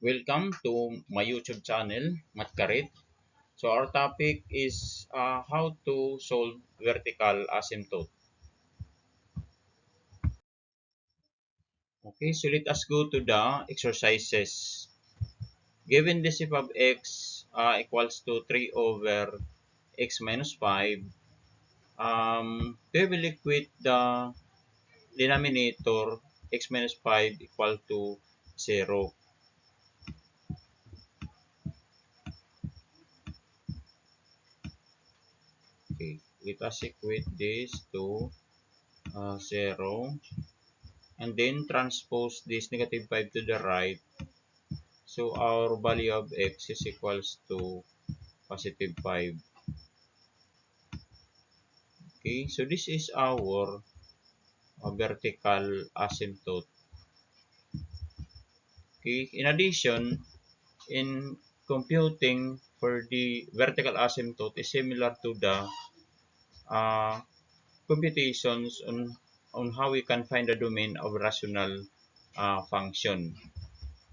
Welcome to my YouTube channel, Matkarit. So our topic is how to solve vertical asymptote. Okay, so let us go to the exercises. Given this f of x equals to 3 over x minus 5, we will equate the denominator x minus 5 equal to 0. Okay, let us equate this to 0. And then transpose this negative 5 to the right. So our value of x is equals to positive 5. Okay, so this is our vertical asymptote. Okay, in addition, in computing for the vertical asymptote is similar to the uh, computations on how we can find the domain of rational function.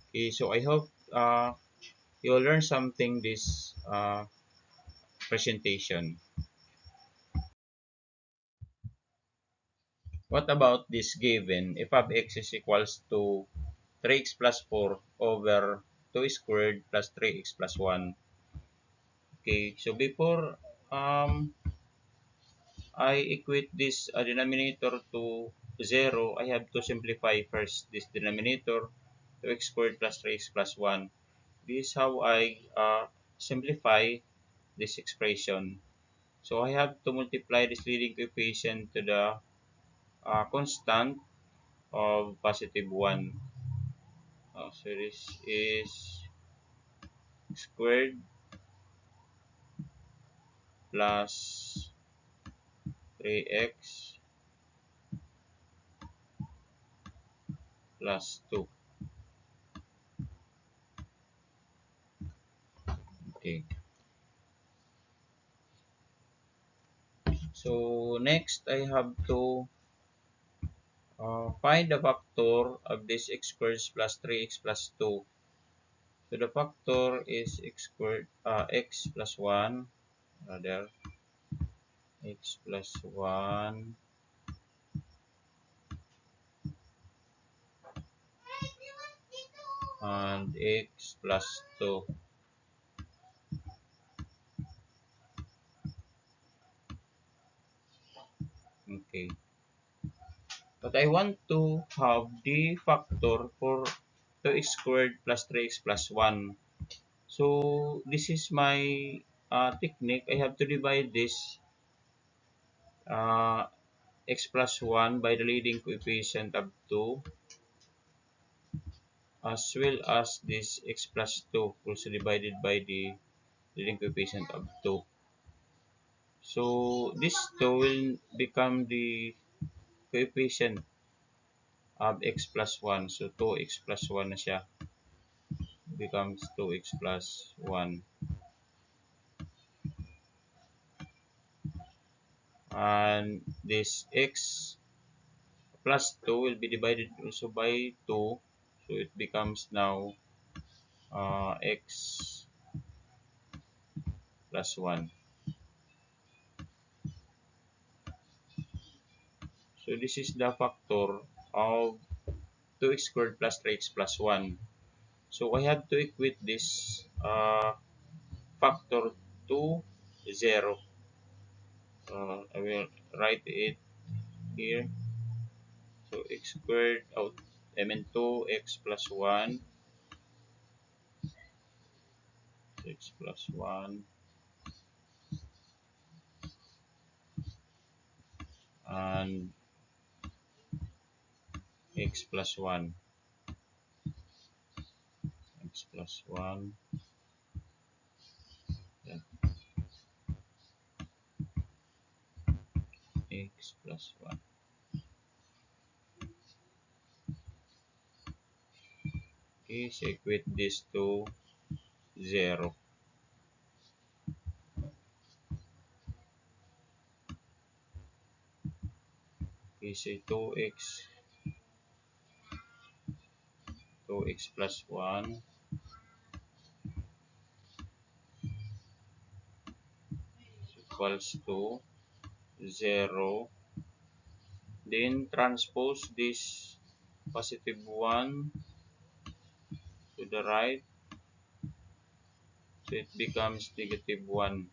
Okay, so I hope you'll learn something this presentation. What about this given f of x is equals to 3x plus 4 over 2 squared plus 3x plus 1. Okay, so before I equate this denominator to 0, I have to simplify first this denominator, 2x squared plus 3x plus 1. This is how I simplify this expression. So I have to multiply this leading coefficient to the constant of positive 1. So this is squared plus 3x plus 2. Okay. So next I have to find the factor of this x squared plus 3x plus 2. So the factor is x squared x plus 1 rather x plus 1 and x plus 2. Okay. But I want to have the factor for 2x squared plus 3x plus 1. So this is my technique. I have to divide this uh, x plus 1 by the leading coefficient of 2 as well as this x plus 2 also divided by the leading coefficient of 2. So this 2 will become the coefficient of x plus 1. So 2x plus 1 na siya. Becomes 2x plus 1. And this x plus 2 will be divided also by 2. So it becomes now x plus 1. So this is the factor of 2x squared plus 3x plus 1. So I have to equate this factor to 0. I will write it here. So x squared out, I mean 2x plus 1, x plus 1, and x plus 1, x plus 1, yeah, x plus 1. Okay, so equate this to 0. Okay, so 2x plus 1 equals to 0. Then transpose this positive 1 to the right, so it becomes negative 1.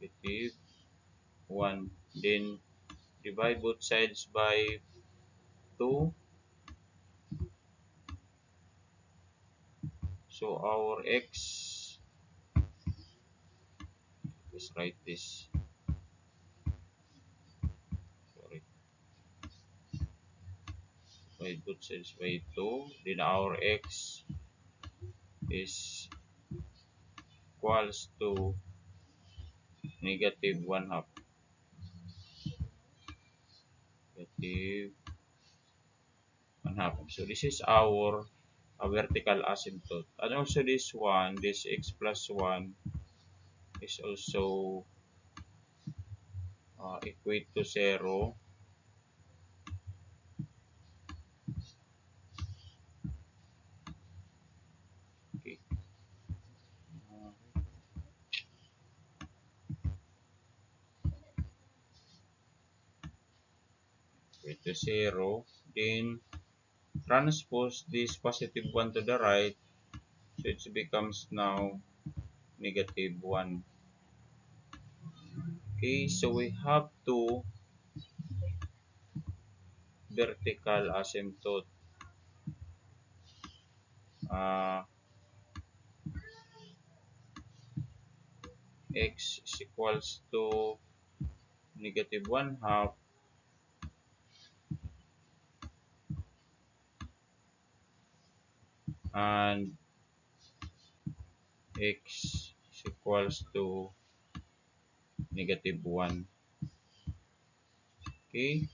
Negative 1. Then divide both sides by 2. So our x, let's write this. Sorry. Divide both sides by 2. Then our x is equals to negative 1 half. Negative 1 half. So this is our vertical asymptote. And also this one, this x plus 1 is also equate to 0. Okay. Equate to 0. Then transpose this positive 1 to the right. So it becomes now negative 1. Okay, so we have two vertical asymptote. Uh, x is equals to negative 1 half and x is equals to negative 1. Okay,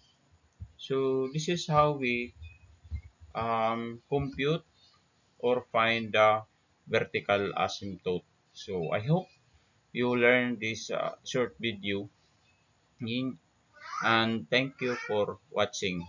so this is how we compute or find the vertical asymptote. So I hope you learned this short video, and thank you for watching.